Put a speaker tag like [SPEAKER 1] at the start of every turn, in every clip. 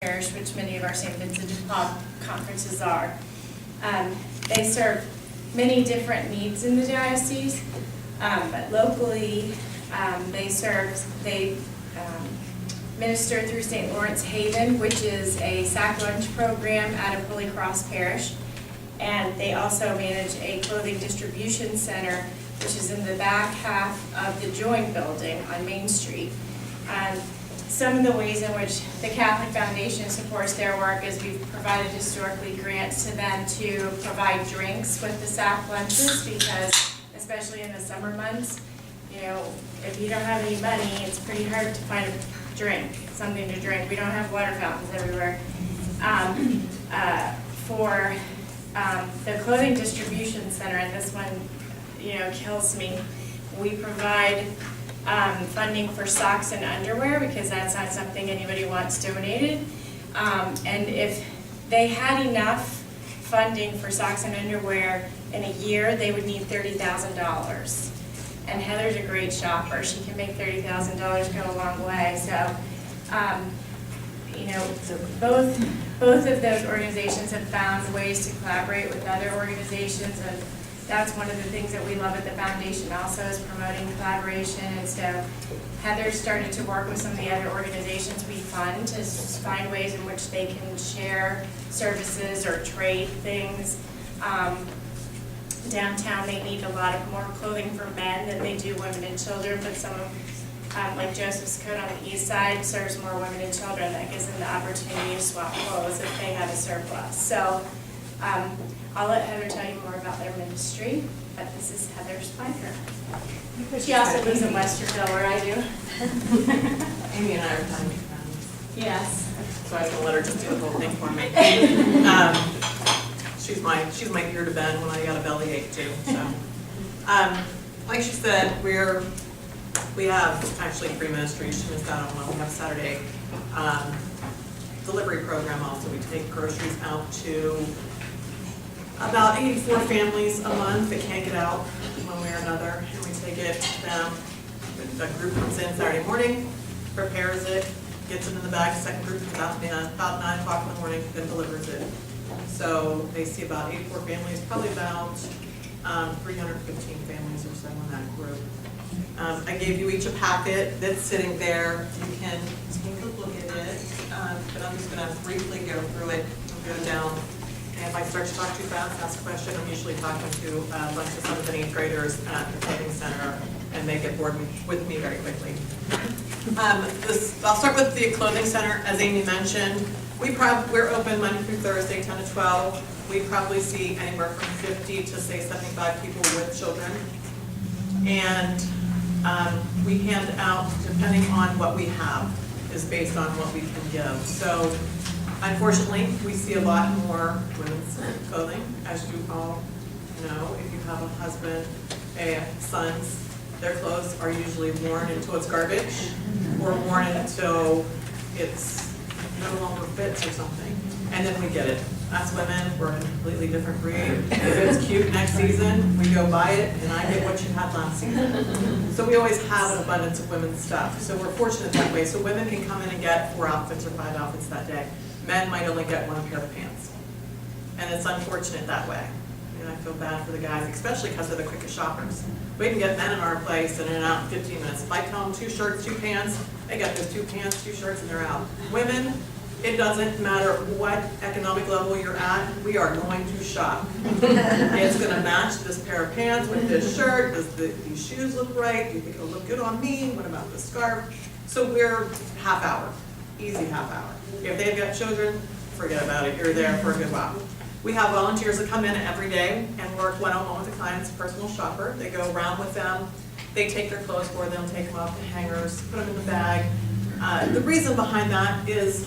[SPEAKER 1] Parish, which many of our St. Vincent de Paul conferences are. They serve many different needs in the diocese, but locally they minister through St. Lawrence Haven, which is a sack lunch program out of Holy Cross Parish. And they also manage a clothing distribution center, which is in the back half of the Join building on Main Street. Some of the ways in which the Catholic Foundation supports their work is we've provided historically grants to them to provide drinks with the sack lunches, because especially in the summer months, you know, if you don't have any money, it's pretty hard to find a drink, something to drink. We don't have water fountains everywhere. For the clothing distribution center, and this one, you know, kills me, we provide funding for socks and underwear, because that's not something anybody wants donated. And if they had enough funding for socks and underwear in a year, they would need $30,000. And Heather's a great shopper. She can make $30,000 go a long way. So, you know, both of those organizations have found ways to collaborate with other organizations, and that's one of the things that we love at the foundation also, is promoting collaboration. And so Heather started to work with some of the other organizations we fund to find ways in which they can share services or trade things. Downtown, they need a lot of more clothing for men than they do women and children, but some of like Joseph's Coat on the east side serves more women and children. That gives them the opportunity to swap clothes if they have a surplus. So I'll let Heather tell you more about their ministry, but this is Heather Spiker. She also lives in Westerville, where I do.
[SPEAKER 2] Amy and I are kind of friends.
[SPEAKER 1] Yes.
[SPEAKER 2] So I was gonna let her just do the whole thing for me. She's my ear to bend when I got a bellyache too. So, like she said, we have actually 3 ministries. She missed out on one. We have Saturday delivery program also. We take groceries out to about 84 families a month that can't get out one way or another, and we take it to them. A group comes in Saturday morning, prepares it, gets it in the bag. The second group comes out about 9 o'clock in the morning, then delivers it. So they see about 84 families, probably about 315 families or so in that group. I gave you each a packet that's sitting there. You can take a look at it, but I'm just going to briefly go through it and go down. And if I start to talk too fast, ask a question. I'm usually talking to a bunch of 7th and 8th graders at the clothing center, and they get bored with me very quickly. I'll start with the clothing center. As Amy mentioned, we're open Monday through Thursday, 10 to 12. We probably see anywhere from 50 to say 75 people with children. And we hand out, depending on what we have, is based on what we can give. So unfortunately, we see a lot more women's clothing, as you all know. If you have a husband, sons, their clothes are usually worn until it's garbage, or worn until it's no longer fits or something. And then we get it. Us women, we're a completely different breed. If it's cute next season, we go buy it, and I get what you had last season. So we always have an abundance of women's stuff. So we're fortunate that way. So women can come in and get 4 outfits or 5 outfits that day. Men might only get 1 pair of pants. And it's unfortunate that way. And I feel bad for the guys, especially because they're the quickest shoppers. We can get men in our place and in and out in 15 minutes. If I tell them 2 shirts, 2 pants, they got those 2 pants, 2 shirts, and they're out. Women, it doesn't matter what economic level you're at, we are going to shop. It's going to match this pair of pants with this shirt. Does these shoes look right? Do you think it'll look good on me? What about the scarf? So we're half hour, easy half hour. If they've got children, forget about it. You're there for a good while. We have volunteers that come in every day and work one-on-one with the client's personal shopper. They go around with them. They take their clothes for them, take them off the hangers, put them in the bag. The reason behind that is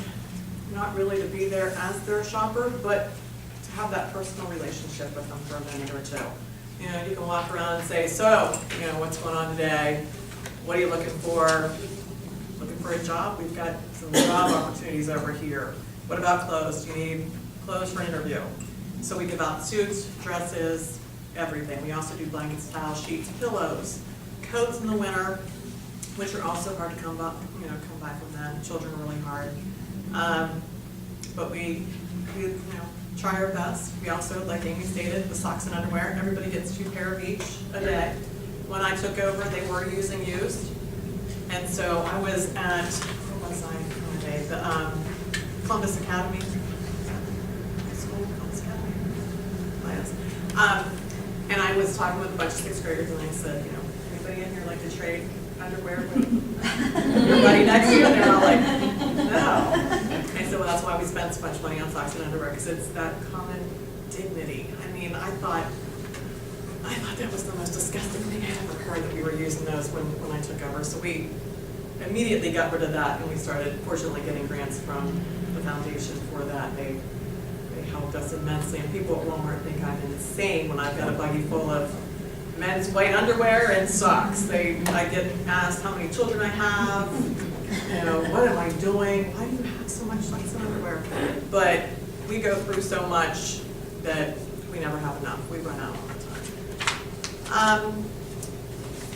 [SPEAKER 2] not really to be there as their shopper, but to have that personal relationship with them for a minute or two. You know, you can walk around and say, so, you know, what's going on today? What are you looking for? Looking for a job? We've got some job opportunities over here. What about clothes? Do you need clothes for an interview? So we give out suits, dresses, everything. We also do blankets, towels, sheets, pillows, coats in the winter, which are also hard to come by from men. Children are really hard. but we try our best. We also, like Amy stated, the socks and underwear, everybody gets 2 pair of each a day. When I took over, they were using used. And so I was at, where was I one day? The Columbus Academy. School, Columbus Academy. Yes. And I was talking with a bunch of 6th graders, and I said, anybody in here like to trade underwear with everybody next to you? And they're all like, no. And so that's why we spend so much money on socks and underwear, because it's that common dignity. I mean, I thought that was the most disgusting thing I ever heard, that we were using those when I took over. So we immediately got rid of that, and we started, fortunately, getting grants from the foundation for that. They helped us immensely, and people at Walmart think I'm insane when I've got a buggy full of men's white underwear and socks. I get asked how many children I have, what am I doing? Why do you have so much socks and underwear? But we go through so much that we never have enough. We run out all the time.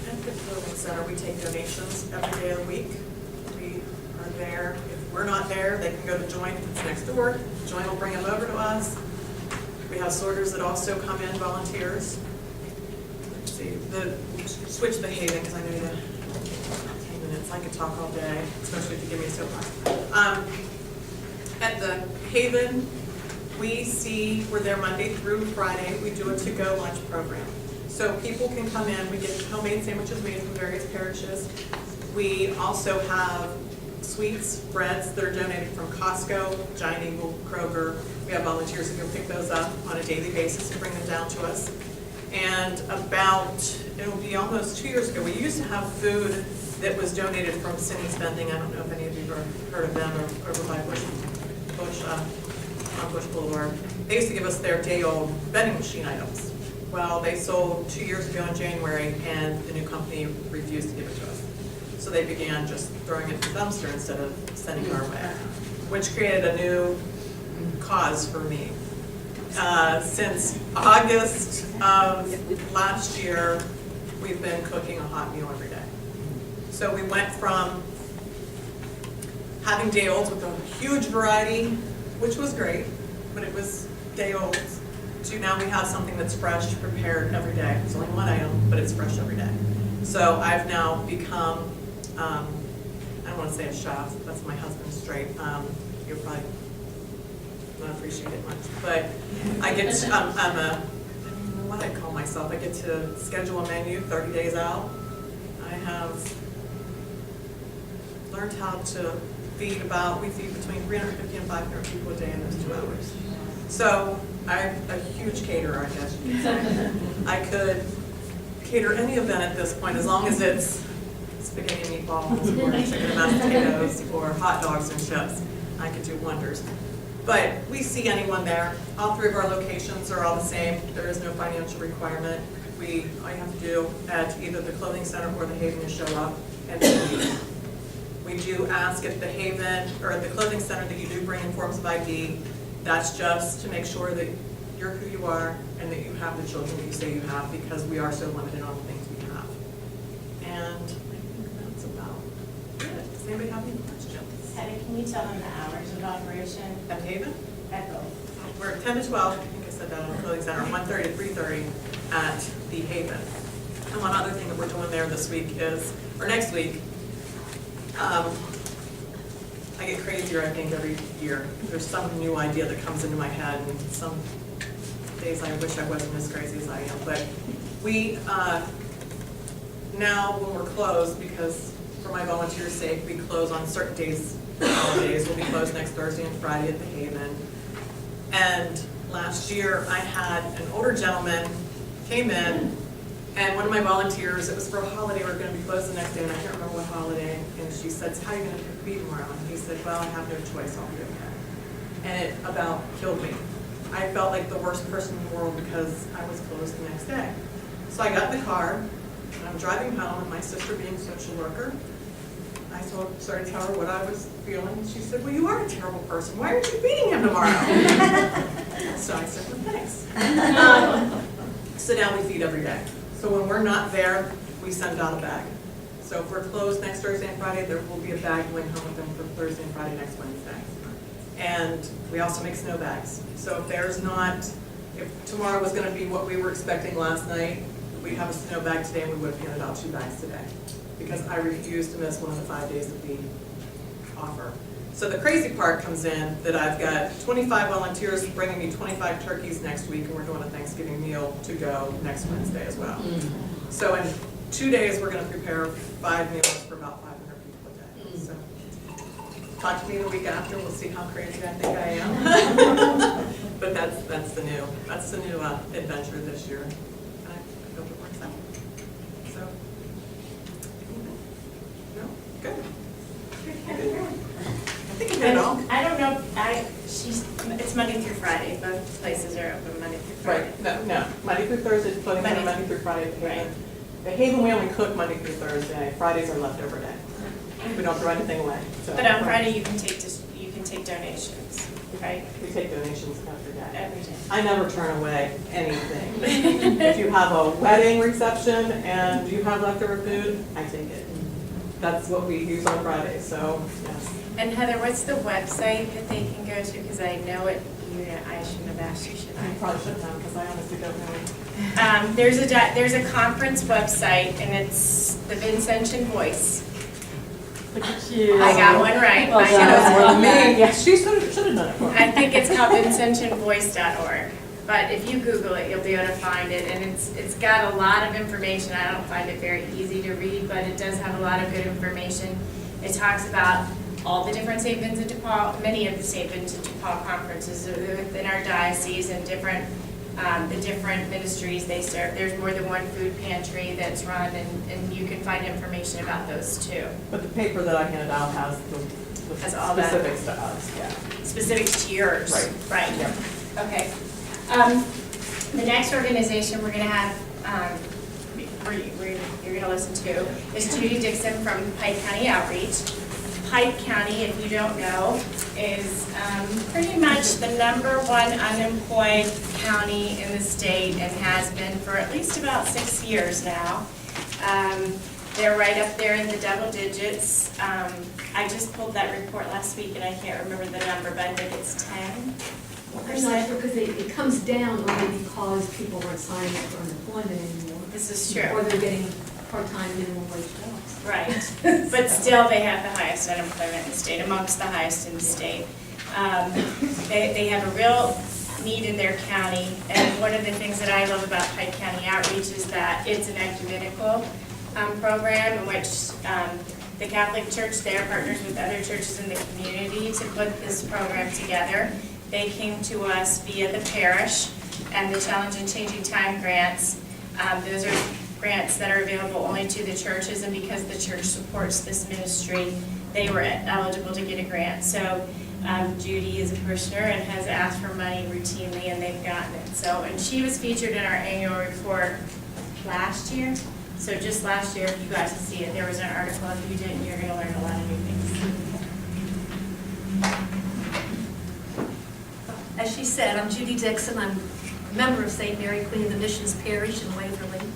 [SPEAKER 2] At the clothing center, we take donations every day of the week. We are there. If we're not there, they can go to Joint. It's next door. Joint will bring them over to us. We have sorters that also come in, volunteers. Let's see, switch the Haven, because I know you have 10 minutes. I could talk all day, especially if you give me a soapbox. At the Haven, we're there Monday through Friday. We do a to-go lunch program. So people can come in. We get homemade sandwiches made from various parishes. We also have sweets, breads that are donated from Costco, Giant Eagle, Kroger. We have volunteers who can pick those up on a daily basis and bring them down to us. And it'll be almost 2 years ago, we used to have food that was donated from Cindy's Vending. I don't know if any of you have heard of them, or over by on Bush Boulevard. They used to give us their day-old vending machine items. Well, they sold 2 years ago in January, and the new company refused to give it to us. So they began just throwing it in the dumpster instead of sending it our way, which created a new cause for me. Since August of last year, we've been cooking a hot meal every day. So we went from having day olds with a huge variety, which was great, but it was day olds, to now we have something that's fresh, prepared every day. It's only one item, but it's fresh every day. So I've now become, I don't want to say a chef, that's my husband's trait. You'll probably not appreciate it much, but I get to, I don't know what I call myself. I get to schedule a menu 30 days out. I have learned how to we feed between 350 and 500 people a day in those 2 hours. So I'm a huge caterer, I guess you could say. I could cater any event at this point, as long as it's spaghetti and meatballs, or chicken and mashed potatoes, or hot dogs and chips. I could do wonders. But we see anyone there. All 3 of our locations are all the same. There is no financial requirement. All you have to do at either the clothing center or the Haven is show up and eat. We do ask at the Haven or at the clothing center that you do bring in forms of ID. That's just to make sure that you're who you are and that you have the children that you say you have, because we are so limited on the things we have. And I think that's about it. Does anybody have any questions?
[SPEAKER 3] Heather, can you tell them the hours of operation?
[SPEAKER 2] At Haven?
[SPEAKER 3] At both.
[SPEAKER 2] We're at 10 to 12, I think I said that on the clothing center, 1:30 to 3:30 at the Haven. And one other thing that we're doing there this week is, or next week, I get crazier, I think, every year. There's some new idea that comes into my head, and some days I wish I wasn't as crazy as I am. But we, now when we're closed, because for my volunteers' sake, we close on certain days, holidays. We'll be closed next Thursday and Friday at the Haven. And last year, I had an older gentleman came in, and one of my volunteers, it was for a holiday, we were going to be closed the next day, and I can't remember what holiday, and she said, "How are you going to be tomorrow?" And he said, "Well, I have no choice, I'll be okay." And it about killed me. I felt like the worst person in the world because I was closed the next day. So I got in the car, and I'm driving home, and my sister, being a social worker, I started to tell her what I was feeling, and she said, "Well, you are a terrible person. Why aren't you beating him tomorrow?" So I said, "Well, thanks." So now we feed every day. So when we're not there, we send out a bag. So if we're closed next Thursday and Friday, there will be a bag going home with them for Thursday and Friday next Wednesday. And we also make snow bags. So if tomorrow was gonna be what we were expecting last night, we'd have a snow bag today and we would have handed out 2 bags today. Because I refuse to miss one of the 5 days that we offer. So the crazy part comes in that I've got 25 volunteers bringing me 25 turkeys next week, and we're doing a Thanksgiving meal to go next Wednesday as well. So in 2 days, we're gonna prepare 5 meals for about 500 people a day. So talk to me the week after, we'll see how crazy I think I am. But that's the new adventure this year. And I hope it works out. So, no, good. I think I hit it all.
[SPEAKER 1] I don't know, it's Monday through Friday, both places are open Monday through Friday.
[SPEAKER 2] Right, no, Monday through Thursday, floating center, Monday through Friday at the Haven. The Haven, we only cook Monday through Thursday, Fridays are leftover day. We don't throw anything away, so.
[SPEAKER 1] But on Friday, you can take donations, right?
[SPEAKER 2] We take donations every day.
[SPEAKER 1] Every day.
[SPEAKER 2] I never turn away anything. If you have a wedding reception and you have leftover food, I take it. That's what we use on Friday, so, yes.
[SPEAKER 1] And Heather, what's the website that they can go to? Because I know it, I shouldn't have asked you, should
[SPEAKER 2] I
[SPEAKER 1] I?
[SPEAKER 2] probably shouldn't have, because I honestly don't know.
[SPEAKER 1] There's a conference website, and it's the Vincentian Voice.
[SPEAKER 3] Look at you.
[SPEAKER 1] I got one right.
[SPEAKER 3] Well
[SPEAKER 1] I
[SPEAKER 3] done.
[SPEAKER 1] know it's
[SPEAKER 3] Well
[SPEAKER 1] one.
[SPEAKER 3] done.
[SPEAKER 2] Yes, she should have done it for me.
[SPEAKER 1] I think it's called vincentianvoice.org. But if you Google it, you'll be able to find it, and it's got a lot of information. I don't find it very easy to read, but it does have a lot of good information. It talks about all the different St. Vincent de Paul, many of the St. Vincent de Paul conferences within our diocese and the different ministries they serve. There's more than one food pantry that's run, and you can find information about those too.
[SPEAKER 2] But the paper that I handed out has the
[SPEAKER 1] Has all that.
[SPEAKER 2] specifics to us, yeah.
[SPEAKER 1] Specifics to yours.
[SPEAKER 2] Right.
[SPEAKER 1] Right.
[SPEAKER 2] Yep.
[SPEAKER 1] Okay. The next organization we're going to have, you're going to listen to, is Judy Dixon from Pike County Outreach. Pike County, if you don't know, is pretty much the #1 unemployed county in the state and has been for at least about 6 years now. They're right up there in the double digits. I just pulled that report last week and I can't remember the number, but I think it's 10%.
[SPEAKER 4] I'm not sure, because it comes down only because people aren't signing up for unemployment anymore.
[SPEAKER 1] This is true.
[SPEAKER 4] Or they're getting part-time minimum wage jobs.
[SPEAKER 1] Right, but still they have the highest unemployment in the state, amongst the highest in the state. They have a real need in their county, and one of the things that I love about Pike County Outreach is that it's an ecumenical program in which the Catholic Church there partners with other churches in the community to put this program together. They came to us via the parish and the Challenge in Changing Time grants. Those are grants that are available only to the churches, and because the church supports this ministry, they were eligible to get a grant. So Judy is a parishioner and has asked for money routinely, and they've gotten it. So, and she was featured in our annual report last year. So just last year, if you got to see it, there was an article. If you didn't, you're going to learn a lot of new things.
[SPEAKER 5] As she said, I'm Judy Dixon. I'm a member of St. Mary Queen of the Missions Parish in Waverly,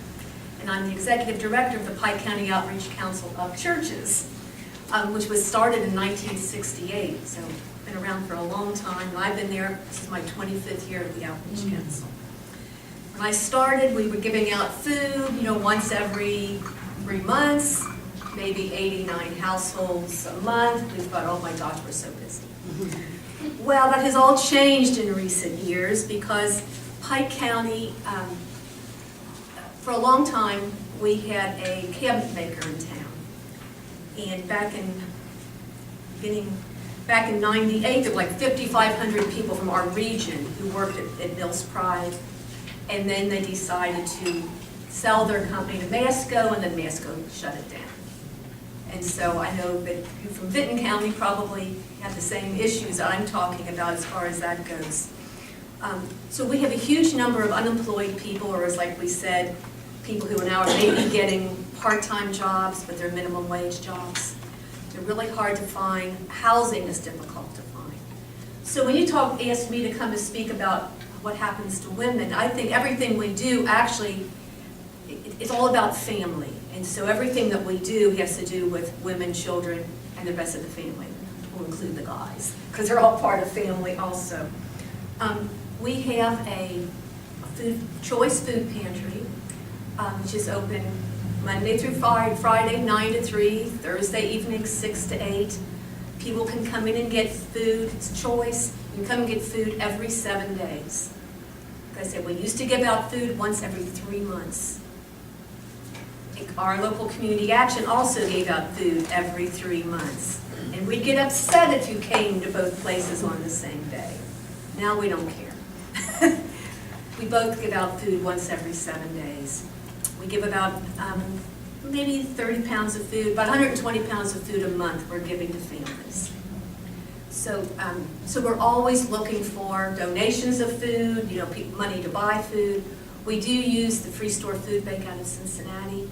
[SPEAKER 5] and I'm the executive director of the Pike County Outreach Council of Churches, which was started in 1968, so been around for a long time. And I've been there, this is my 25th year of the Outreach Council. When I started, we were giving out food, once every 3 months, maybe 89 households a month. We thought, oh my gosh, we're so busy. Well, that has all changed in recent years because Pike County, for a long time, we had a cabinet maker in town. And back in '98, there were like 5,500 people from our region who worked at Mills Pride. And then they decided to sell their company to Masco, and then Masco shut it down. And so I know that you from Vinton County probably have the same issues I'm talking about as far as that goes. So we have a huge number of unemployed people, or as like we said, people who are now maybe getting part-time jobs, but they're minimum wage jobs. They're really hard to find. Housing is difficult to find. So when you ask me to come to speak about what happens to women, I think everything we do actually, it's all about family. And so everything that we do has to do with women, children, and the rest of the family. we'll include the guys, because they're all part of family also. We have a choice food pantry, which is open Monday through Friday, 9 to 3, Thursday evening, 6 to 8. People can come in and get food, it's choice. You can come and get food every 7 days. Like I said, we used to give out food once every 3 months. Our local community action also gave out food every 3 months. And we'd get upset if you came to both places on the same day. Now we don't care. We both give out food once every 7 days. We give about maybe 30 pounds of food, about 120 pounds of food a month we're giving to families. So we're always looking for donations of food, you know, money to buy food. We do use the Free Store Food Bank out of Cincinnati.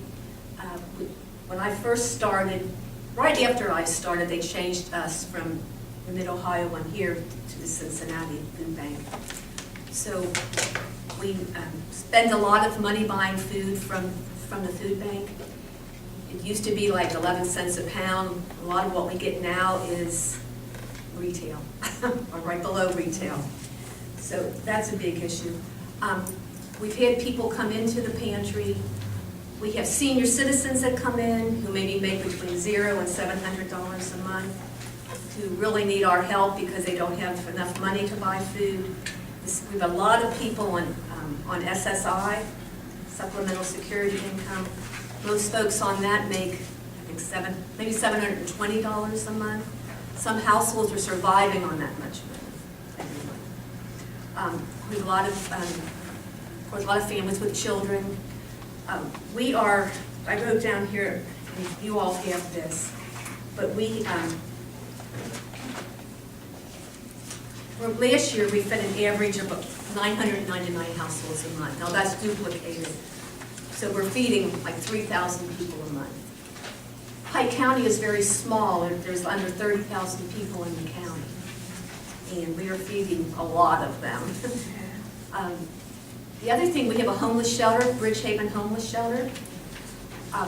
[SPEAKER 5] When I first started, right after I started, they changed us from the Mid-Ohio one here to the Cincinnati Food Bank. So we spend a lot of money buying food from the food bank. It used to be like 11 cents a pound. A lot of what we get now is retail, or right below retail. So that's a big issue. We've had people come into the pantry. We have senior citizens that come in who maybe make between $0 and $700 a month, who really need our help because they don't have enough money to buy food. We have a lot of people on SSI, Supplemental Security Income. Most folks on that make, I think, maybe $720 a month. Some households are surviving on that much money every month. We have of course, a lot of families with children. I wrote down here, and you all have this, but last year we fed an average of 999 households a month. Now that's duplicated. So we're feeding like 3,000 people a month. Pike County is very small. There's under 30,000 people in the county. And we are feeding a lot of them. The other thing, we have a homeless shelter, Bridgehaven Homeless Shelter,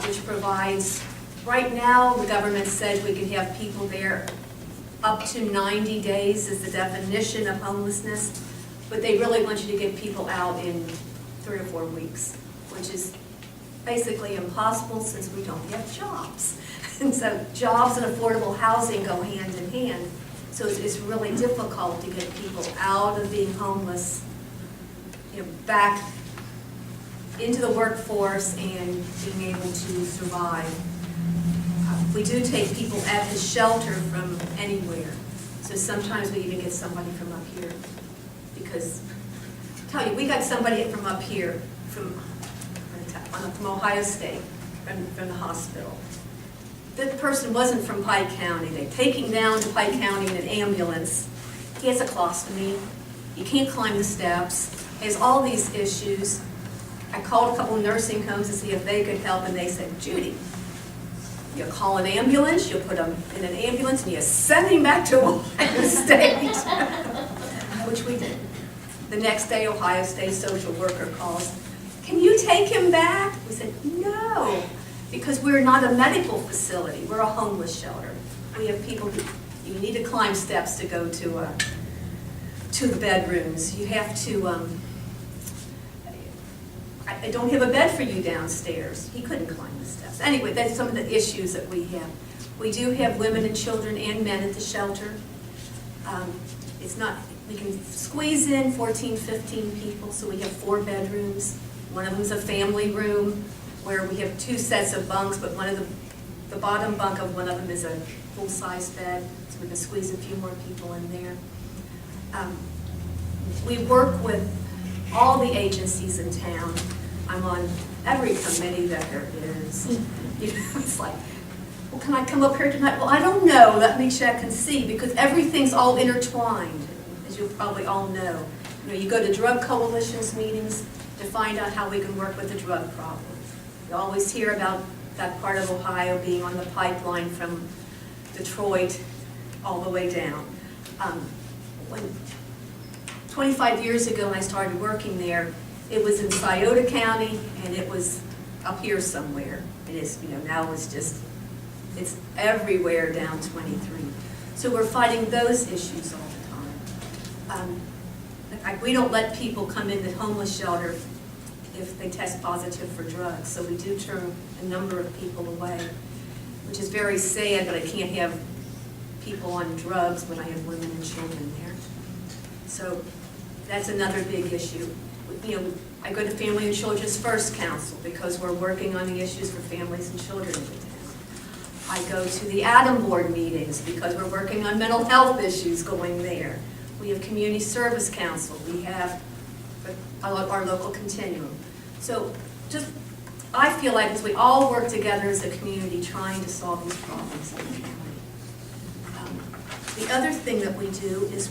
[SPEAKER 5] which provides, right now the government said we can have people there up to 90 days is the definition of homelessness, but they really want you to get people out in 3 or 4 weeks, which is basically impossible since we don't have jobs. And so jobs and affordable housing go hand in hand. So it's really difficult to get people out of being homeless, you know, back into the workforce and being able to survive. We do take people at the shelter from anywhere. So sometimes we even get somebody from up here. Because, I'll tell you, we got somebody from up here, from Ohio State, from the hospital. The person wasn't from Pike County. They take him down to Pike County in an ambulance. He has a colostomy. He can't climb the steps. He has all these issues. I called a couple of nursing homes to see if they could help, and they said, Judy, you call an ambulance, you put him in an ambulance, and you send him back to Ohio State, which we did. The next day, Ohio State social worker calls, can you take him back? We said, no, because we're not a medical facility. We're a homeless shelter. We have people who, you need to climb steps to go to the bedrooms. You have to, I don't have a bed for you downstairs. He couldn't climb the steps. Anyway, that's some of the issues that we have. We do have women and children and men at the shelter. It's not, we can squeeze in 14, 15 people, so we have 4 bedrooms. One of them's a family room where we have 2 sets of bunks, but one of the bottom bunk of one of them is a full-size bed, so we can squeeze a few more people in there. We work with all the agencies in town. I'm on every committee that there is. You know, it's like, well, can I come up here tonight? Well, I don't know. Let me check and see, because everything's all intertwined, as you probably all know. You know, you go to drug coalitions meetings to find out how we can work with the drug problem. You always hear about that part of Ohio being on the pipeline from Detroit all the way down. 25 years ago when I started working there, it was in Scioto County and it was up here somewhere. It is, you know, now it's just, it's everywhere down 23. So we're fighting those issues all the time. We don't let people come in the homeless shelter if they test positive for drugs, so we do turn a number of people away, which is very sad, but I can't have people on drugs when I have women and children there. So that's another big issue. You know, I go to Family and Children's First Council because we're working on the issues for families and children in the town. I go to the Adam Board meetings because we're working on mental health issues going there. We have Community Service Council. We have our local continuum. So just, I feel like as we all work together as a community trying to solve these problems in the county. The other thing that we do is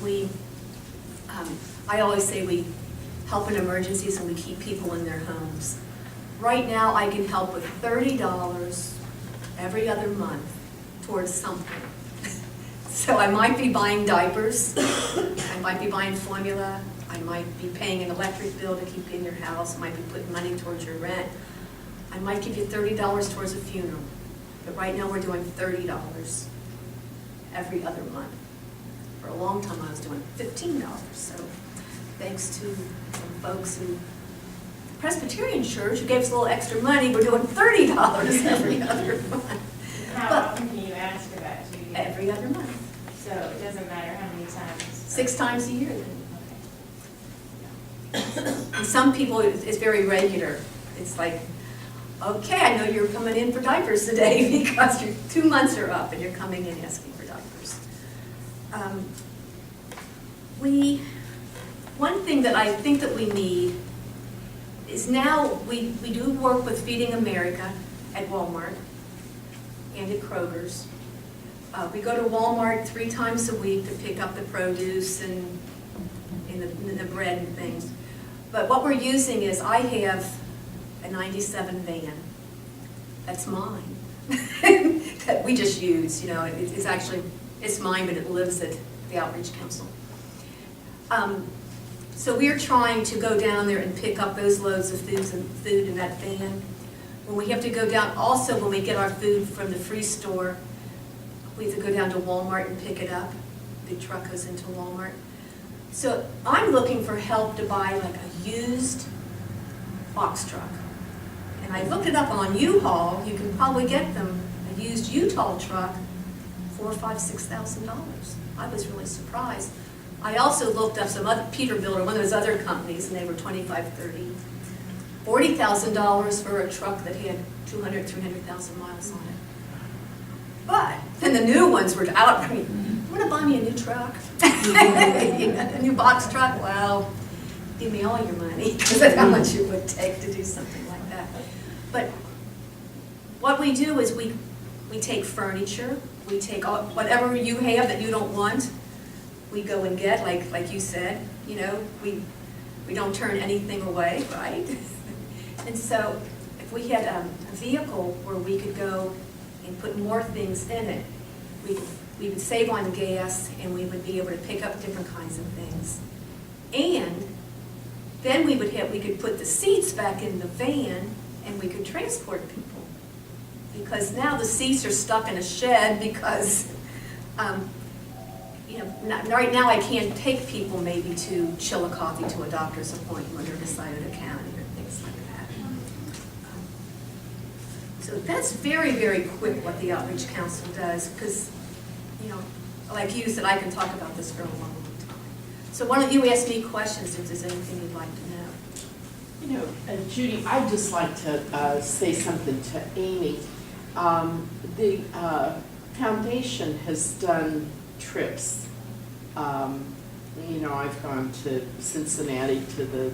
[SPEAKER 5] I always say we help in emergencies and we keep people in their homes. Right now, I can help with $30 every other month towards something. So I might be buying diapers, I might be buying formula, I might be paying an electric bill to keep in your house, I might be putting money towards your rent. I might give you $30 towards a funeral, but right now we're doing $30 every other month. For a long time I was doing $15, so thanks to some folks who, Presbyterian Church, who gave us a little extra money, we're doing $30 every other month.
[SPEAKER 1] How often can you ask for that, Judy?
[SPEAKER 5] Every other month.
[SPEAKER 1] So it doesn't matter how many times?
[SPEAKER 5] 6 times a year then. And some people, it's very regular. It's like, okay, I know you're coming in for diapers today because your 2 months are up and you're coming in asking for diapers. One thing that I think that we need is now we do work with Feeding America at Walmart and at Kroger's. We go to Walmart 3 times a week to pick up the produce and the bread and things. But what we're using is I have a 97 van. That's mine. That we just use, you know, it's mine, but it lives at the Outreach Council. So we're trying to go down there and pick up those loads of food in that van. When we have to go down, also when we get our food from the free store, we have to go down to Walmart and pick it up. The truck goes into Walmart. So I'm looking for help to buy like a used box truck. And I looked it up on U-Haul. You can probably get them, a used U-Haul truck, $4,000, $5,000, $6,000. I was really surprised. I also looked up some other, Peterbilt or one of those other companies, and they were $25,000, $30,000, $40,000 for a truck that had 200,000, 300,000 miles on it. But then the new ones were out. I mean, you want to buy me a new truck? A new box truck? Well, give me all your money because that's how much it would take to do something like that. But what we do is we take furniture, we take whatever you have that you don't want, we go and get, like you said, you know, we don't turn anything away, right? And so if we had a vehicle where we could go and put more things in it, we would save on gas and we would be able to pick up different kinds of things. And then we could put the seats back in the van and we could transport people. Because now the seats are stuck in a shed because, you know, right now I can't take people maybe to Chillicothe to a doctor's appointment or to Scioto County or things like that. So that's very, very quick what the Outreach Council does because, you know, like you said, I can talk about this for a long, long time. So why don't you ask me questions if there's anything you'd like to know.
[SPEAKER 3] You know, Judy, I'd just like to say something to Amy. The foundation has done trips. You know, I've gone to Cincinnati to the,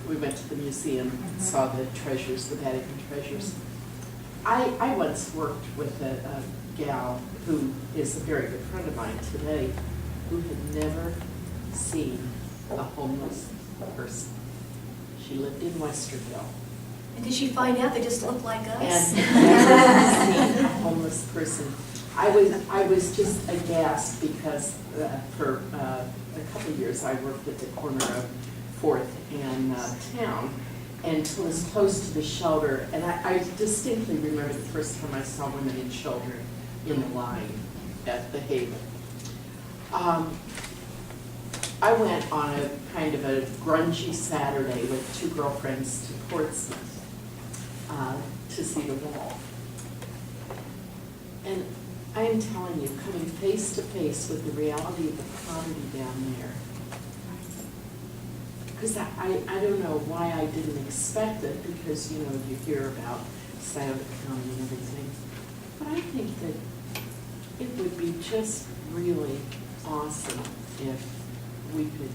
[SPEAKER 3] we went to the museum, saw the treasures, the Vatican treasures. I once worked with a gal who is a very good friend of mine today, who had never seen a homeless person. She lived in Westerville.
[SPEAKER 5] And did she find out they just look like us?
[SPEAKER 3] And never seen a homeless person. I was just aghast because for a couple of years I worked at the corner of 4th and Town, and it was close to the shelter. And I distinctly remember the first time I saw women and children in the line at the Haven. I went on a kind of a grungy Saturday with two girlfriends to Portsmouth to see the wall. And I am telling you, coming face to face with the reality of the poverty down there, because I don't know why I didn't expect it, because, you know, you hear about Scioto County and everything. But I think that it would be just really awesome if we could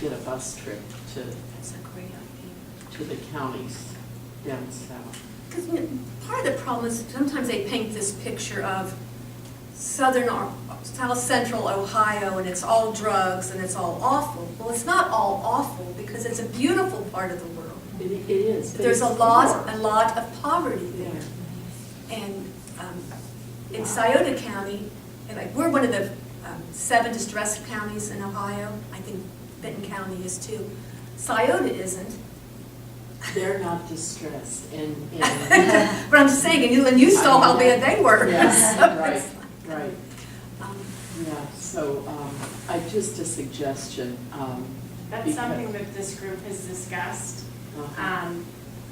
[SPEAKER 3] get a bus trip to
[SPEAKER 5] That's a great idea.
[SPEAKER 3] the counties down south.
[SPEAKER 5] Because part of the problem is sometimes they paint this picture of southern or south central Ohio and it's all drugs and it's all awful. Well, it's not all awful because it's a beautiful part of the world.
[SPEAKER 3] It is. but
[SPEAKER 5] There's
[SPEAKER 3] it's
[SPEAKER 5] a lot of poverty there. And in Scioto County, and like we're one of the 7 distressed counties in Ohio. I think Benton County is too. Scioto isn't.
[SPEAKER 3] They're not distressed, and
[SPEAKER 5] But I'm just saying, and you saw how bad they were.
[SPEAKER 3] yes,
[SPEAKER 5] So
[SPEAKER 3] right,
[SPEAKER 5] it's like,
[SPEAKER 3] right. Yeah, so just a suggestion.
[SPEAKER 1] That's
[SPEAKER 3] because-
[SPEAKER 1] something that this group has discussed,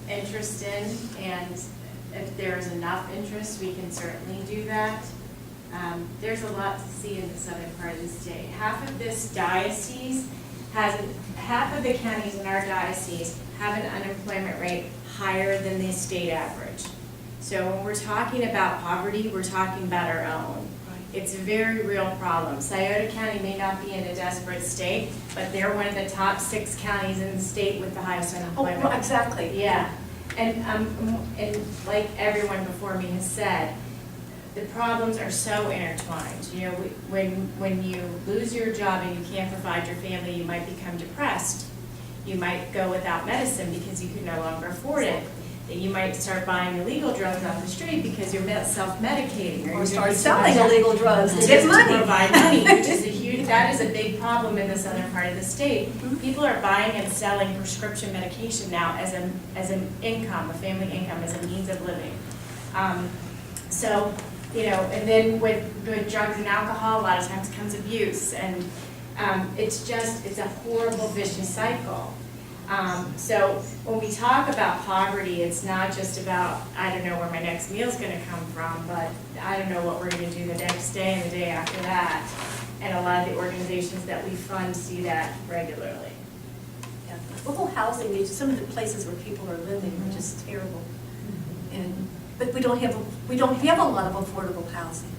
[SPEAKER 1] interest in, and if there's enough interest, we can certainly do that. There's a lot to see in the southern part of the state. Half of this diocese half of the counties in our diocese have an unemployment rate higher than the state average. So when we're talking about poverty, we're talking about our own. It's a very real problem. Scioto County may not be in a desperate state, but they're one of the top 6 counties in the state with the highest unemployment.
[SPEAKER 5] Oh, exactly.
[SPEAKER 1] Yeah, and like everyone before me has said, the problems are so intertwined. You know, when you lose your job and you can't provide your family, you might become depressed. You might go without medicine because you can no longer afford it. That you might start buying illegal drugs off the street because you're self-medicating,
[SPEAKER 5] Or start selling illegal drugs to
[SPEAKER 1] just
[SPEAKER 5] get
[SPEAKER 1] to
[SPEAKER 5] money.
[SPEAKER 1] provide money, which is that is a big problem in the southern part of the state.
[SPEAKER 5] Mhm.
[SPEAKER 1] People are buying and selling prescription medication now as an income, a family income, as a means of living. So, you know, and then with drugs and alcohol, a lot of times comes abuse, and it's a horrible vicious cycle. So when we talk about poverty, it's not just about, I don't know where my next meal's gonna come from, but I don't know what we're gonna do the next day and the day after that. And a lot of the organizations that we fund see that regularly.
[SPEAKER 5] Yeah. The whole housing issue, some of the places where people are living are just terrible. But we don't have a lot of affordable housing.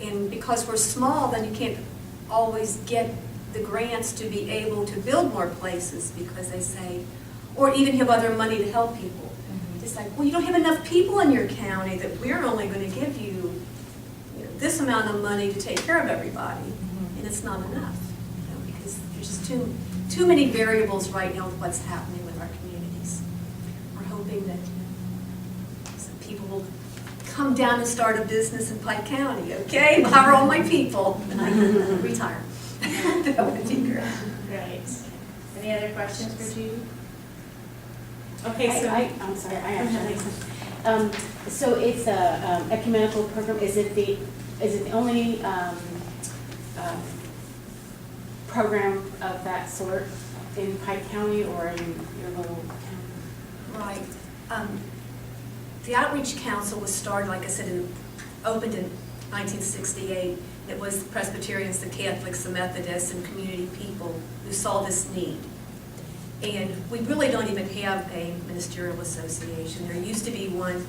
[SPEAKER 5] And because we're small, then you can't always get the grants to be able to build more places because they say, or even have other money to help people. It's like, well, you don't have enough people in your county that we're only going to give you, this amount of money to take care of everybody, and it's not enough, because there's just too many variables right now with what's happening with our communities. We're hoping that some people will come down and start a business in Pike County, okay? Hire all my people, and I can retire. That would be great.
[SPEAKER 1] Right. Any other questions for Judy? Okay, so.
[SPEAKER 6] I'm sorry, I actually have a question. So it's a ecumenical program, is it the only program of that sort in Pike County or in your little town?
[SPEAKER 5] Right. The Outreach Council was started, like I said, opened in 1968. It was the Presbyterians, the Catholics, the Methodists, and community people who saw this need. And we really don't even have a ministerial association. There used to be one,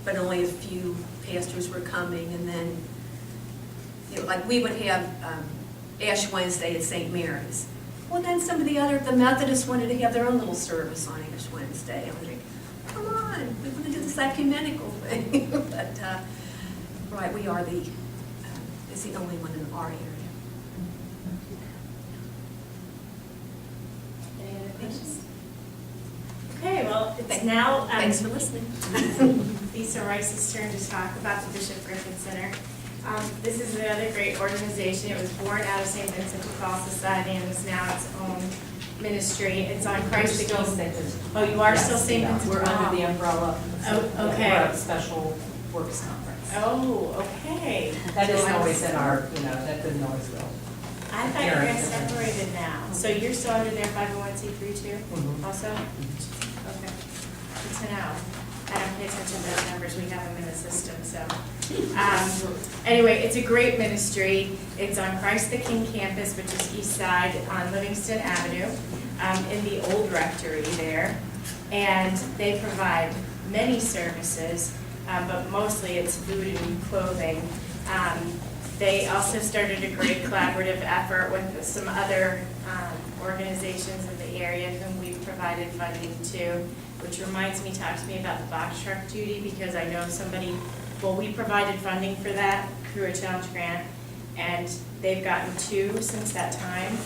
[SPEAKER 5] but only a few pastors were coming. And then, like we would have Ash Wednesday at St. Mary's. Well, then some of the Methodists wanted to have their own little service on Ash Wednesday. I was like, come on, we want to do this ecumenical thing. But, right, we are it's the only one in our area.
[SPEAKER 1] Any other questions? Okay, well, it's now
[SPEAKER 5] Thanks for listening.
[SPEAKER 1] Lisa Rice's turn to talk about the Bishop Griffin Center. This is another great organization. It was born out of St. Vincent de Paul Society and is now its own ministry. It's on Christ the King. Oh, you are still St. Vincent?
[SPEAKER 7] We're under the umbrella.
[SPEAKER 1] Oh, okay.
[SPEAKER 7] We're a special works conference.
[SPEAKER 1] Oh, okay.
[SPEAKER 7] That isn't always in our, that didn't always go.
[SPEAKER 1] I thought you guys separated now. So you're still under their 501c3 too,
[SPEAKER 7] Mhm.
[SPEAKER 1] also? Okay, good to know. I don't pay attention to those numbers, we have them in the system, so. Anyway, it's a great ministry. It's on Christ the King campus, which is east side on Livingston Avenue, in the old rectory there. And they provide many services, but mostly it's food and clothing. They also started a great collaborative effort with some other organizations in the area whom we've provided funding to, which reminds me, talk to me about the box truck duty, because I know somebody, well, we provided funding for that through a challenge grant, and they've gotten 2 since that time.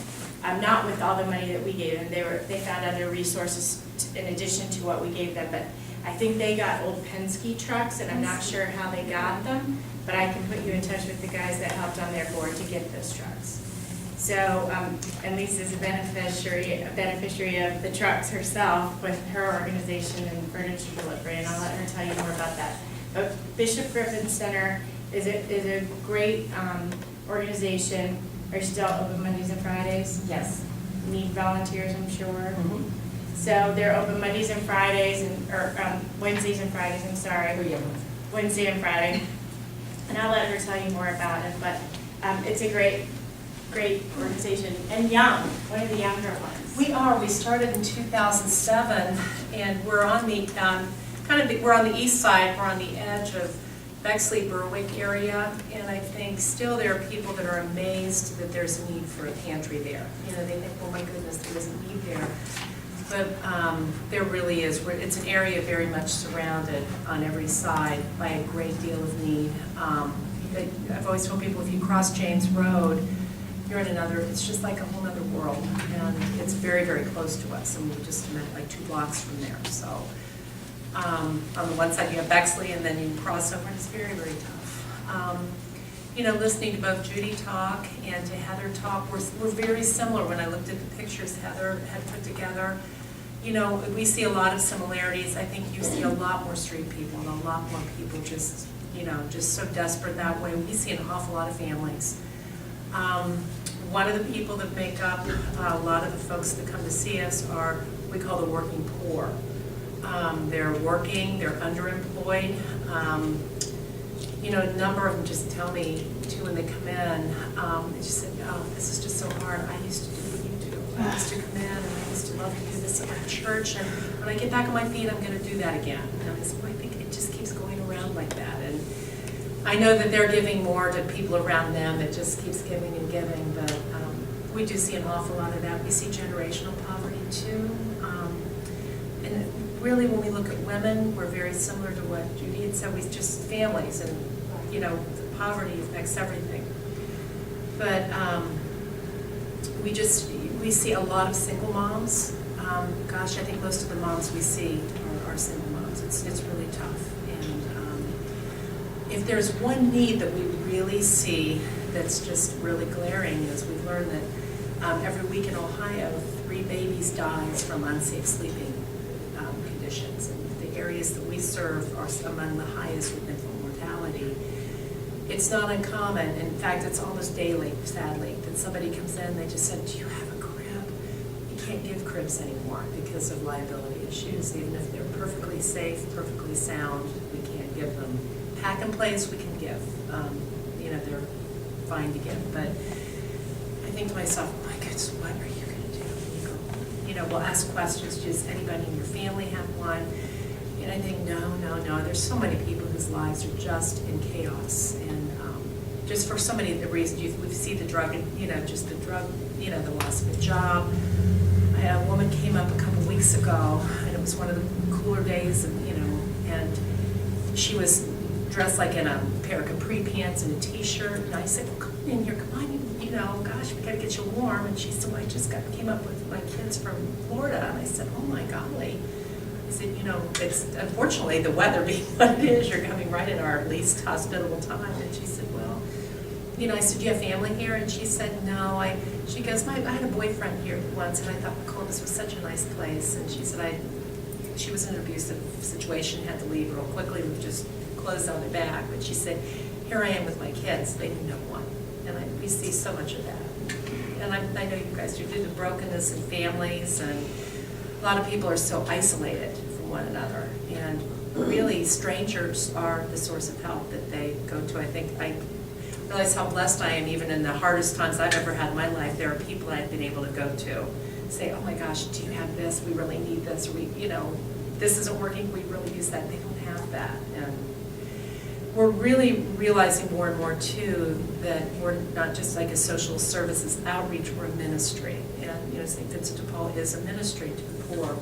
[SPEAKER 1] Not with all the money that we gave them, they found other resources in addition to what we gave them, but I think they got old Penske trucks, and I'm not sure how they got them, but I can put you in touch with the guys that helped on their board to get those trucks. So, and Lisa's a beneficiary of the trucks herself with her organization and furniture delivery, and I'll let her tell you more about that. But Bishop Griffin Center is a great organization. Are you still open Mondays and Fridays?
[SPEAKER 7] Yes.
[SPEAKER 1] Need volunteers, I'm sure.
[SPEAKER 7] Mhm.
[SPEAKER 1] So they're open Mondays and Fridays, or Wednesdays and Fridays, I'm sorry.
[SPEAKER 7] Oh, yeah.
[SPEAKER 1] Wednesday and Friday. And I'll let her tell you more about it, but it's a great organization. And young, one of the younger ones.
[SPEAKER 8] We started in 2007, and we're on the, we're on the east side, we're on the edge of Bexley, Berwick area, and I think still there are people that are amazed that there's a need for a pantry there. They think, oh my goodness, there isn't a need there. But there really is. It's an area very much surrounded on every side by a great deal of need. I've always told people, if you cross James Road, you're in another, it's just like a whole other world. And it's very, very close to us. And we just met like 2 blocks from there. So on the one side you have Bexley, and then you cross over, and it's very, very tough. Listening to both Judy talk and to Heather talk, we're very similar. When I looked at the pictures Heather had put together, we see a lot of similarities. I think you see a lot more street people and a lot more people just so desperate that way. We see an awful lot of families. One of the people that make up a lot of the folks that come to see us are, we call the working poor. They're working, they're underemployed. A number of them just tell me, too, when they come in, they just said, oh, this is just so hard. I used to do what you do. I used to come in, and I used to love to do this at my church, and when I get back on my feet, I'm going to do that again. And I said, well, I think it just keeps going around like that. And I know that they're giving more to people around them. It just keeps giving and giving, but we do see an awful lot of that. We see generational poverty, too. And really, when we look at women, we're very similar to what Judy had said. We just families, and poverty affects everything. But we see a lot of single moms. I think most of the moms we see are single moms. It's really tough. And if there's one need that we really see that's just really glaring, is we've learned that every week in Ohio, 3 babies die from unsafe sleeping conditions. And the areas that we serve are among the highest with infant mortality. It's not uncommon, in fact, it's almost daily, sadly, that somebody comes in, they just said, do you have a crib? You can't give cribs anymore because of liability issues. Even if they're perfectly safe, perfectly sound, we can't give them. Pack and plays we can give. They're fine to give. But I think to myself, my goodness, what are you going to do? We'll ask questions, does anybody in your family have one? And I think, no. There's so many people whose lives are just in chaos. And just for so many reasons, we see the drug, just the drug, the loss of a job. I had a woman came up a couple weeks ago, and it was one of the cooler days, and she was dressed like in a pair of capri pants and a t-shirt. And I said, well, come in here, come on, gosh, we got to get you warm. And she said, well, I just came up with my kids from Florida. And I said, oh my golly. I said, it's unfortunately the weather being what it is, you're coming right at our least hospitable time. And she said, well, I said, do you have family here? And she said, no. She goes, I had a boyfriend here once, and I thought Columbus was such a nice place. And she said, she was in an abusive situation, had to leave real quickly with just clothes on their back, but she said, here I am with my kids, they knew no one. And we see so much of that. And I know you guys do the brokenness in families, and a lot of people are so isolated from one another. And really, strangers are the source of help that they go to. I realize how blessed I am, even in the hardest times I've ever had in my life. There are people I've been able to go to, say, oh my gosh, do you have this? We really need this. This isn't working, we really use that. They don't have that. And we're really realizing more and more too that we're not just like a social services outreach, we're a ministry. And St. Vincent de Paul is a ministry to the poor.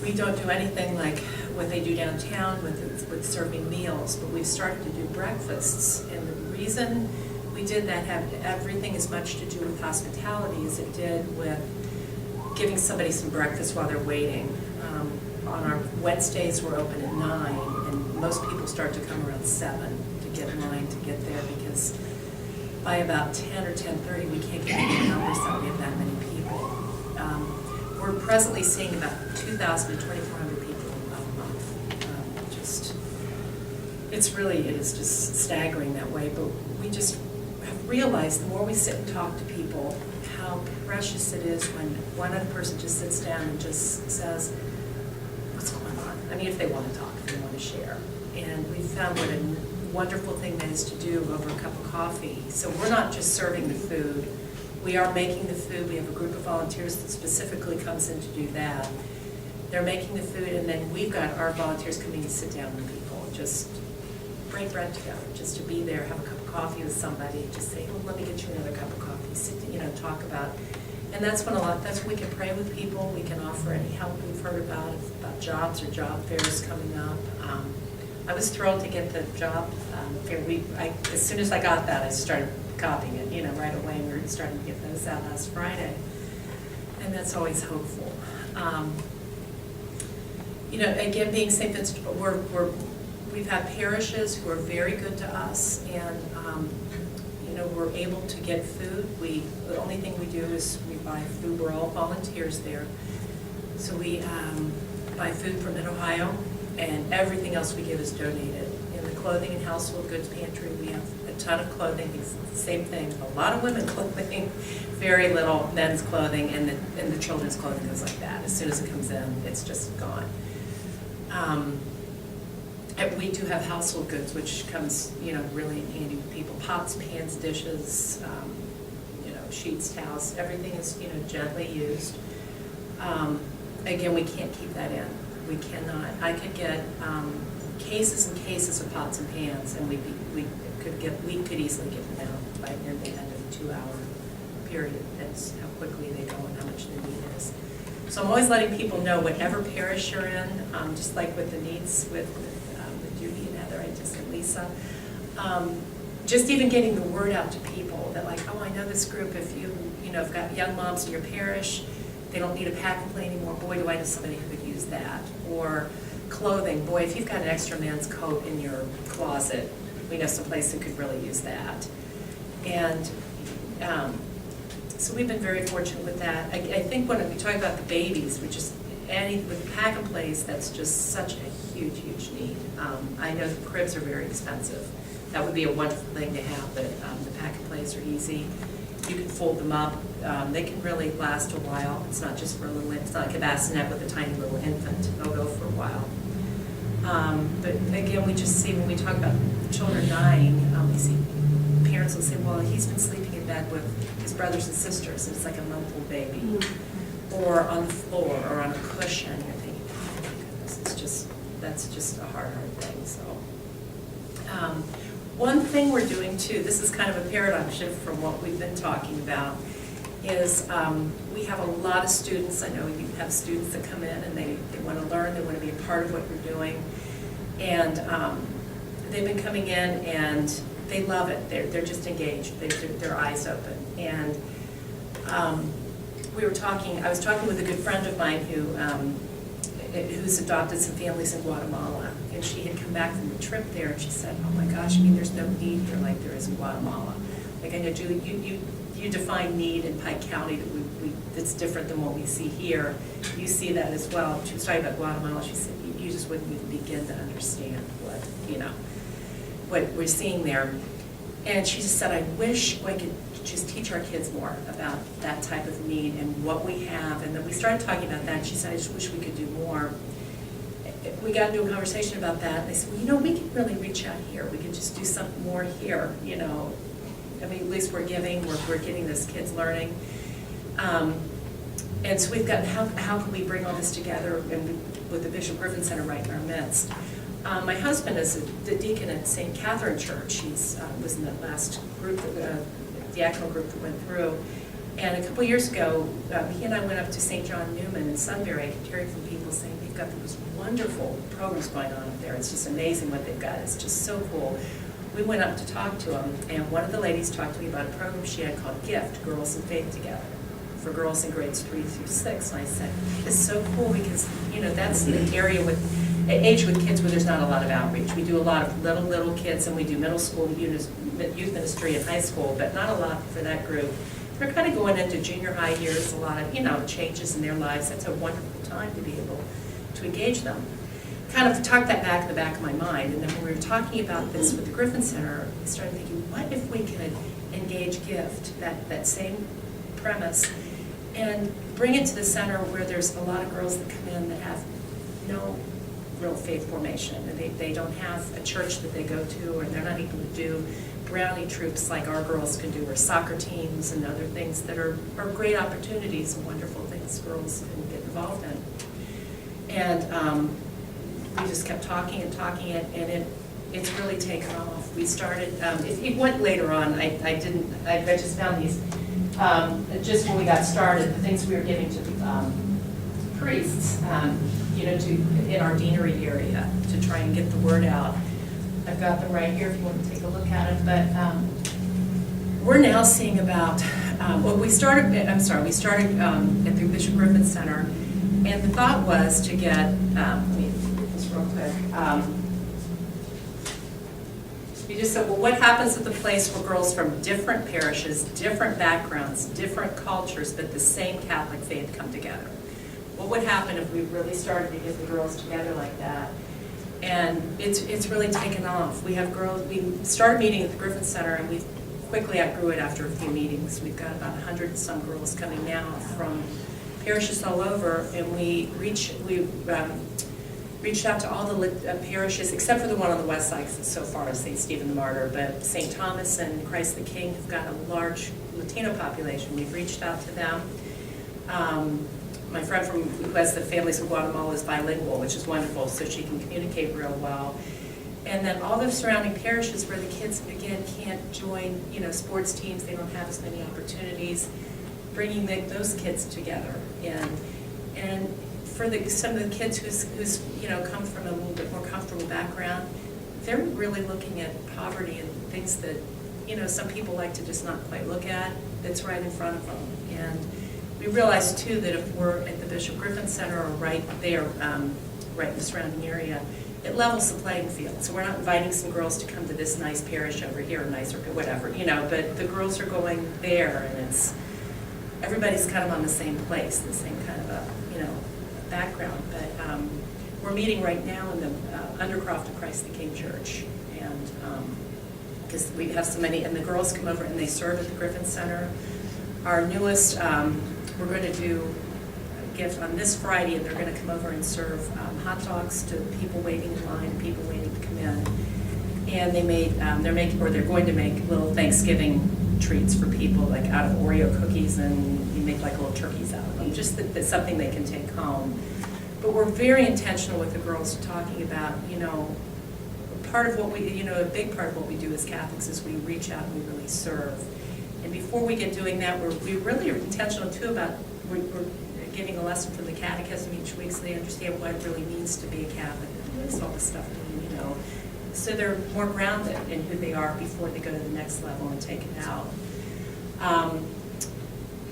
[SPEAKER 8] We don't do anything like what they do downtown with serving meals, but we've started to do breakfasts. And the reason we did that had everything as much to do with hospitality as it did with giving somebody some breakfast while they're waiting. On our Wednesdays, we're open at 9, and most people start to come around 7 to get in line to get there, because by about 10 or 10:30, we can't get any numbers that we have that many people. We're presently seeing about 2,000 to 2,400 people a month. It is just staggering that way, but we just have realized the more we sit and talk to people, how precious it is when one other person just sits down and just says, what's going on? I mean, if they want to talk, if they want to share. And we've found what a wonderful thing that is to do over a cup of coffee. So we're not just serving the food. We are making the food. We have a group of volunteers that specifically comes in to do that. They're making the food, and then we've got our volunteers coming to sit down with people, just break bread together, just to be there, have a cup of coffee with somebody, just say, oh, let me get you another cup of coffee, sit, talk about. And that's when we can pray with people, we can offer any help we've heard about jobs or job fairs coming up. I was thrilled to get the job fair. As soon as I got that, I started copying it, right away. We were starting to get those out last Friday. And that's always hopeful. Again, being St. Vincent, we've had parishes who are very good to us, and we're able to get food. The only thing we do is we buy food. We're all volunteers there. So we buy food from Mid-Ohio, and everything else we give is donated. In the clothing and household goods pantry, we have a ton of clothing. It's the same thing, a lot of women's clothing, very little men's clothing, and the children's clothing goes like that. As soon as it comes in, it's just gone. And we do have household goods, which comes, really in handy with people. Pots, pans, dishes, sheets, towels, everything is, gently used. Again, we can't keep that in. We cannot. I could get cases and cases of pots and pans, and we could easily get them out by the end of a 2-hour period. That's how quickly they go and how much the need is. So I'm always letting people know whatever parish you're in, just like with the needs with Judy and Heather, and Lisa. Just even getting the word out to people that oh, I know this group. If you've got young moms in your parish, they don't need a pack and play anymore. Boy, do I know somebody who could use that. Or clothing. Boy, if you've got an extra man's coat in your closet, we know someplace that could really use that. And so we've been very fortunate with that. I think when we talk about the babies, which is with pack and plays, that's just such a huge, huge need. I know the cribs are very expensive. That would be a wonderful thing to have, but the pack and plays are easy. You can fold them up. They can really last a while. It's not just for a little, it's not like a bassinet with a tiny little infant. They'll go for a while. But again, we just see when we talk about children dying, we see parents will say, well, he's been sleeping in bed with his brothers and sisters, and it's like a month-old baby. Or on the floor, or on a cushion. You're thinking, oh my goodness, that's just a hard thing. So, one thing we're doing too, this is kind of a paradigm shift from what we've been talking about, is we have a lot of students. I know you have students that come in and they want to learn, they want to be a part of what you're doing. And they've been coming in and they love it. They're just engaged. Their eyes open. And I was talking with a good friend of mine who's adopted some families in Guatemala, and she had come back from a trip there, and she said, oh my gosh, there's no need here like there is in Guatemala. Like, I know, Julie, you define need in Pike County that's different than what we see here. You see that as well. She was talking about Guatemala. She said, you you just wouldn't even begin to understand what, what we're seeing there. And she just said, I wish I could just teach our kids more about that type of need and what we have. And then we started talking about that, and she said, I just wish we could do more. We got into a conversation about that, and they said, well, we can really reach out here. We can just do something more here, I mean, at least we're giving, we're getting this kids learning. And so we've got, how can we bring all this together with the Bishop Griffin Center right in our midst? My husband is the deacon at St. Catherine Church. He was in that last group, diaconal group that went through. And a couple years ago, he and I went up to St. John Newman in Sunbury. I could hear from people saying they've got those wonderful programs going on up there. It's just amazing what they've got. It's just so cool. We went up to talk to them, and one of the ladies talked to me about a program she had called GIFT, Girls in Faith Together, for girls in grades 3 through 6. And I said, it's so cool because, that's the area age with kids where there's not a lot of outreach. We do a lot of little kids, and we do middle school youth ministry and high school, but not a lot for that group. They're kind of going into junior high years, a lot of, changes in their lives. That's a wonderful time to be able to engage them. Kind of tucked that back in the back of my mind, and then when we were talking about this with the Griffin Center, I started thinking, what if we could engage GIFT, that same premise, and bring it to the center where there's a lot of girls that come in that have no real faith formation, and they don't have a church that they go to, and they're not able to do brownie troops like our girls can do, or soccer teams and other things that are great opportunities and wonderful things girls can get involved in. And we just kept talking and it's really taken off. We started, it went later on, I just found these, just when we got started, the things we were giving to priests, in our deanery area to try and get the word out. I've got them right here if you want to take a look at it, but we're now seeing about, we started at the Bishop Griffin Center, and the thought was to get, let me do this real quick. We just said, well, what happens at the place where girls from different parishes, different backgrounds, different cultures, but the same Catholic faith come together? What would happen if we really started to get the girls together like that? And it's really taken off. We have girls, we started meeting at the Griffin Center, and we quickly outgrew it after a few meetings. We've got about 100 and some girls coming now from parishes all over, and we reached out to all the parishes, except for the one on the west side, so far as St. Stephen the Martyr, but St. Thomas and Christ the King have got a large Latino population. We've reached out to them. My friend who has the families in Guatemala is bilingual, which is wonderful, so she can communicate real well. And then all the surrounding parishes where the kids, again, can't join, sports teams, they don't have as many opportunities, bringing those kids together. And for some of the kids who's come from a little bit more comfortable background, they're really looking at poverty and things that, some people like to just not quite look at, that's right in front of them. And we realized too that if we're at the Bishop Griffin Center or right there, right in the surrounding area, it levels the playing field. So we're not inviting some girls to come to this nice parish over here, nicer, whatever, but the girls are going there, and everybody's kind of on the same place, the same kind of a, background. But we're meeting right now in the Undercroft of Christ the King Church, and because we have so many, and the girls come over and they serve at the Griffin Center. Our newest, we're going to do a gift on this Friday, and they're going to come over and serve hot dogs to people waiting in line, people waiting to come in. And they're going to make little Thanksgiving treats for people, like out of Oreo cookies, and you make like little turkeys out of them, just that's something they can take home. But we're very intentional with the girls talking about, part of what we, a big part of what we do as Catholics is we reach out and we really serve. And before we get doing that, we really are intentional too about, we're giving a lesson from the catechism each week so they understand what it really means to be a Catholic, and what does all this stuff mean, so they're more grounded in who they are before they go to the next level and take it out.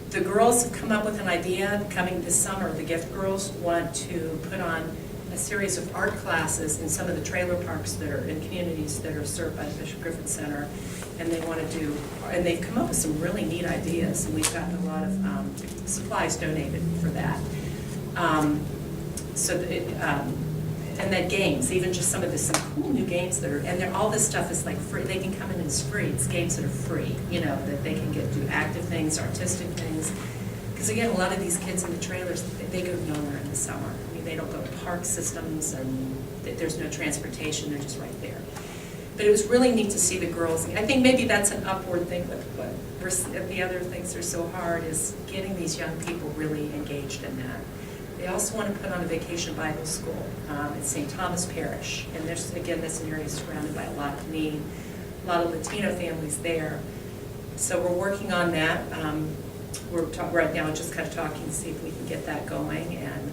[SPEAKER 8] The girls have come up with an idea coming this summer. The Gift Girls want to put on a series of art classes in some of the trailer parks that are in communities that are served by the Bishop Griffin Center. And they want to and they've come up with some really neat ideas, and we've gotten a lot of supplies donated for that. And then games, even just some of the, some cool new games that are, and then all this stuff is like free, they can come in and it's free, it's games that are free, you know, that they can get, do active things, artistic things. Because again, a lot of these kids in the trailers, they go nowhere in the summer. I mean, they don't go to park systems and there's no transportation, they're just right there. But it was really neat to see the girls. I think maybe that's an upward thing, but the other things that are so hard is getting these young people really engaged in that. They also want to put on a vacation Bible school at St. Thomas Parish. And there's, again, this area is surrounded by a lot of need, a lot of Latino families there. So we're working on that. We're right now just kind of talking to see if we can get that going. And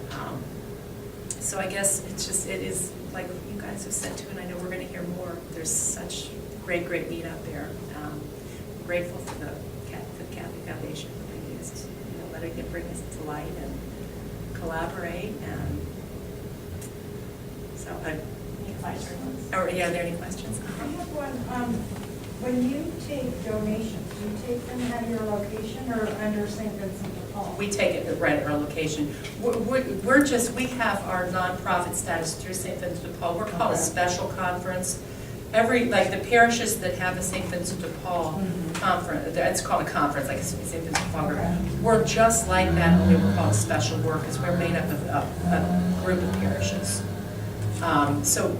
[SPEAKER 8] so I guess it's just, it is like you guys have said too, and I know we're going to hear more. There's such great need out there. I'm grateful for the Catholic Foundation for being used, you know, letting it bring us to light and collaborate. And so, any questions? Or yeah, are there any questions?
[SPEAKER 9] I have one. When you take donations, do you take them at your location or under St. Vincent de Paul?
[SPEAKER 8] We take it right at our location. We have our nonprofit status through St. Vincent de Paul. We're called a special conference. Like the parishes that have a St. Vincent de Paul conference, it's called a conference, like St. Vincent de Paul. We're just like that, only we're called special work, because we're made up of a group of parishes. So,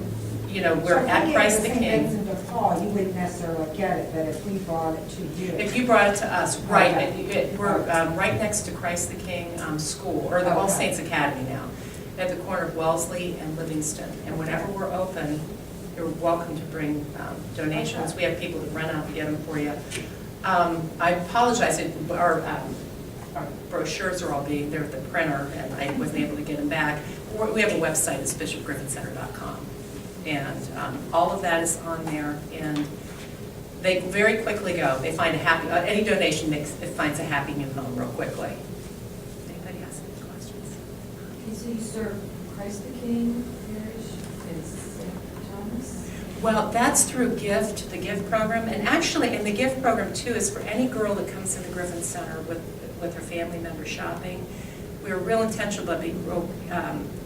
[SPEAKER 8] you know, we're at Christ the King.
[SPEAKER 9] St. Vincent de Paul, you wouldn't necessarily get it, but if we brought it to you.
[SPEAKER 8] If you brought it to us, right,
[SPEAKER 9] Okay.
[SPEAKER 8] we're right next to Christ the King School, or the All Saints Academy now, at the corner of Wellesley and Livingston. And whenever we're open, you're welcome to bring donations. We have people that run out to get them for you. I apologize, our brochures are all they're at the printer, and I wasn't able to get them back. We have a website, it's bishopgriffincenter.com. And all of that is on there, and they very quickly go. They find a happy, any donation finds a happy new home real quickly. Anybody has any questions?
[SPEAKER 9] So you serve Christ the King Parish, is St. Thomas?
[SPEAKER 8] Well, that's through the GIFT program, and actually, and the GIFT program too is for any girl that comes to the Griffin Center with her family member shopping. We're real intentional about being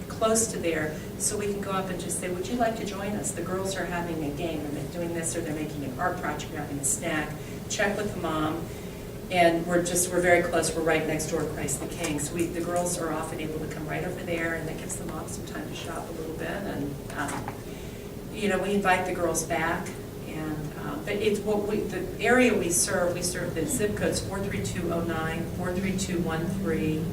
[SPEAKER 8] close to there, so we can go up and just say, would you like to join us? The girls are having a game, and they're doing this, or they're making an art project, they're having a snack. Check with the mom, and we're very close. We're right next door to Christ the King, so the girls are often able to come right over there, and that gives the mom some time to shop a little bit. And you know, we invite the girls back, and but it's the area we serve the zip codes 43209, 43213.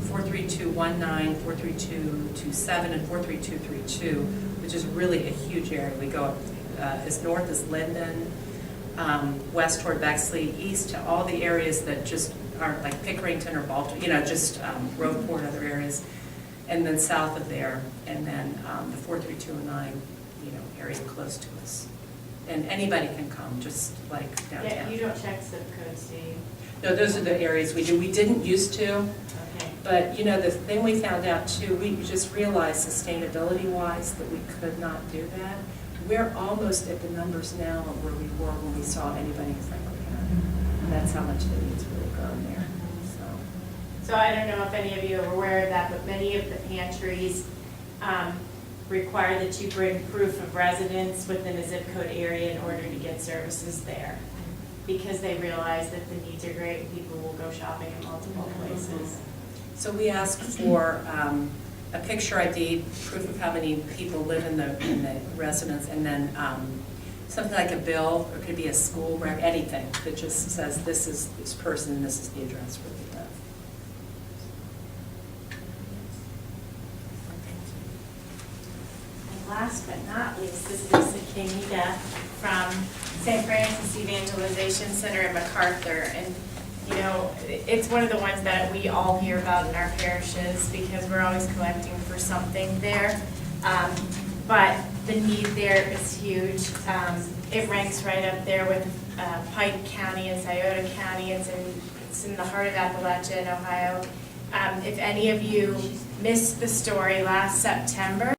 [SPEAKER 8] 43219, 43227, and 43232, which is really a huge area. We go up as north as Linden, west toward Bexley, east to all the areas that just aren't like Pickerington or Baltimore, you know, just Roadport, other areas, and then south of there, and then the 43209, you know, area close to us. And anybody can come, just like downtown.
[SPEAKER 1] Yeah, you don't check zip codes, do you?
[SPEAKER 8] No, those are the areas we do. We didn't used to.
[SPEAKER 1] Okay.
[SPEAKER 8] But, you know, the thing we found out too, we just realized sustainability-wise that we could not do that. We're almost at the numbers now of where we were when we saw anybody in Franklin. And that's how much the needs really grown there, so.
[SPEAKER 1] So I don't know if any of you are aware of that, but many of the pantries require that you bring proof of residence within a zip code area in order to get services there. Because they realize that the needs are great and people will go shopping in multiple places.
[SPEAKER 8] So we ask for a picture ID, proof of how many people live in the residence, and then something like a bill, or it could be a school record, anything that just says this is this person and this is the address where they live.
[SPEAKER 1] And last but not least, this is Lisa Kinida from St. Francis Evangelization Center in MacArthur. And you know, it's one of the ones that we all hear about in our parishes because we're always collecting for something there. But the need there is huge. It ranks right up there with Pike County and Scioto County. It's in the heart of Appalachia in Ohio. If any of you missed the story last September,